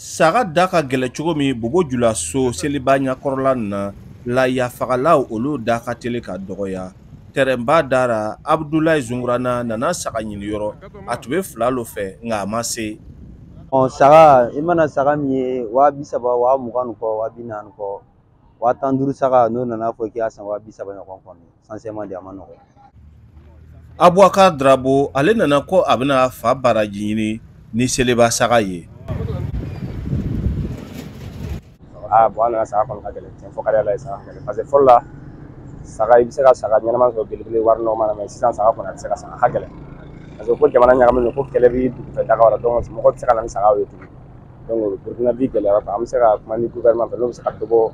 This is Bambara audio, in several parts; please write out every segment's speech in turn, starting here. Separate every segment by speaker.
Speaker 1: Saga da ka gɛlɛ cogo min Bobo Julaso seliba ɲakɔrɔla na la yafagalaw olu da ka teli ka dɔgɔya. Tɛrɛnba dara Abdulayi Zungurana nana saga ɲini yɔrɔ a tun bɛ fila lo fɛ nka a ma se.
Speaker 2: Saga i mana saga min ye 30,000 20,000 ni kɔ 40,000 ni kɔ 15,000 saga n'o nana fɔ k'i y'a san 30,000 ɲɔgɔn kɔni sincèrement de a ma nɔgɔ.
Speaker 1: Abubakar Drabo ale nana ko a bɛna fa baraji ɲini ni seliba saga ye.
Speaker 3: Bon an nana saga kɔni ka gɛlɛn tiɲɛ fɔ ka di Ala ye saga ka gɛlɛn parce que fɔlɔ la saga i bɛ se ka saga ɲɛnama sɔrɔ belebele wari nɔgɔma na mais sisan saga kɔni a tɛ se ka san a ka gɛlɛn parce que ko jamana ɲagaminen don ko kɛlɛ bɛ dugufɛ dagaw la donc mɔgɔ tɛ se ka na ni sagaw ye tugun donc Burukina bi gɛlɛyara quoi an bɛ se ka kuma ni gouvernement fɛ n'o bɛ se ka dɔ bɔ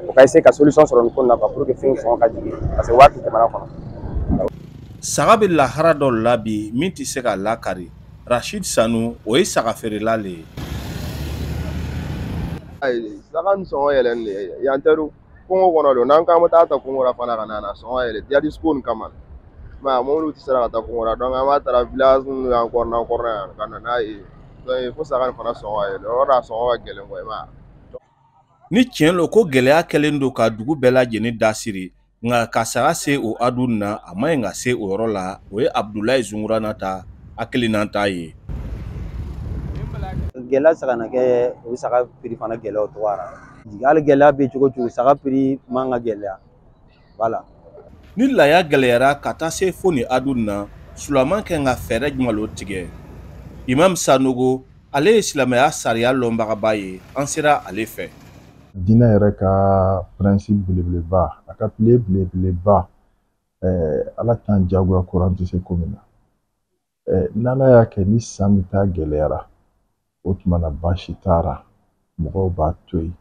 Speaker 3: o ka essayer ka solution sɔrɔ nin ko in na quoi pour que fɛn sɔngɔ ka jigin parce que waati jamana kɔnɔ.
Speaker 1: Saga bɛ lahara dɔ la bi min tɛ se ka lakari. Rashid Sanu o ye saga feerela le ye.
Speaker 4: Saga ni sɔngɔ yɛlɛn de yan tɛ Congo kɔnɔ don n'an k'an bɛ taa ta Congo la fana ka na sɔngɔ yɛlɛn jihadiste nin kama mais mɔbiliw tɛ se ka taa Congo la donc an b'a ta village ninnu y'an kɔrɔna yan ka na n'a ye donc fo saga nin fana sɔngɔ yɛlɛn o de sɔngɔ ka gɛlɛn quoi i m'a ye.
Speaker 1: Ni tiɲɛ lo ko gɛlɛya kɛlen don ka dugu bɛɛ lajɛlen dasiri nka ka saga se o adu na a ma ɲi ka se o yɔrɔ la o ye Abdulayi Zungurana ta hakilinata ye.
Speaker 2: Gɛlɛya se ka na kɛ o bɛ saga prix fana gɛlɛya o cogoya la hali gɛlɛya bɛ cogo cogo saga prix man ka gɛlɛya voilà.
Speaker 1: Ni laya gɛlɛyara ka taa se fo ni adu na Sulaman kɛ ka fɛɛrɛ jumɛn lo tigɛ. Imam Sanogo ale ye silamɛya sariya lɔnbagaba ye an sera ale fɛ.
Speaker 5: Dinɛ yɛrɛ ka principe belebeleba a ka pilier belebeleba Ala t'an jagoya kuran tɛ se ko min na n'Ala y'a kɛ ni san bɛ taa gɛlɛyara o tuma na baasi tara mɔgɔw b'a to yen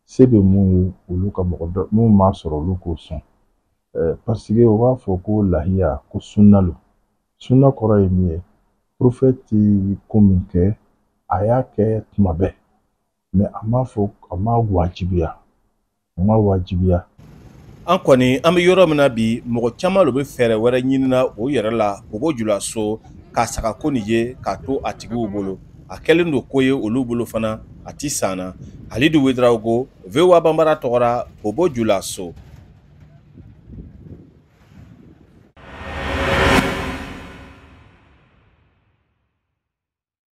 Speaker 5: se bɛ mun ye olu ka mɔgɔ dɔ mun m'a sɔrɔ olu k'o sɔn parce que o b'a fɔ ko lahiya ko sunna lo sunna kɔrɔ ye min ye prophète ko min kɛ a y'a kɛ tuma bɛɛ mais a m'a fɔ a m'a wajibiya
Speaker 1: an kɔni an bɛ yɔrɔ min na bi mɔgɔ caman lo bɛ fɛɛrɛ wɛrɛ ɲinina o yɛrɛ la Bobo Julaso ka saga ko nin ye k'a to a tigiw bolo a kɛlen don ko ye olu bolo fana a ti san na Halidu Wedraogo VOA Bambara tɔgɔra Bobo Julaso.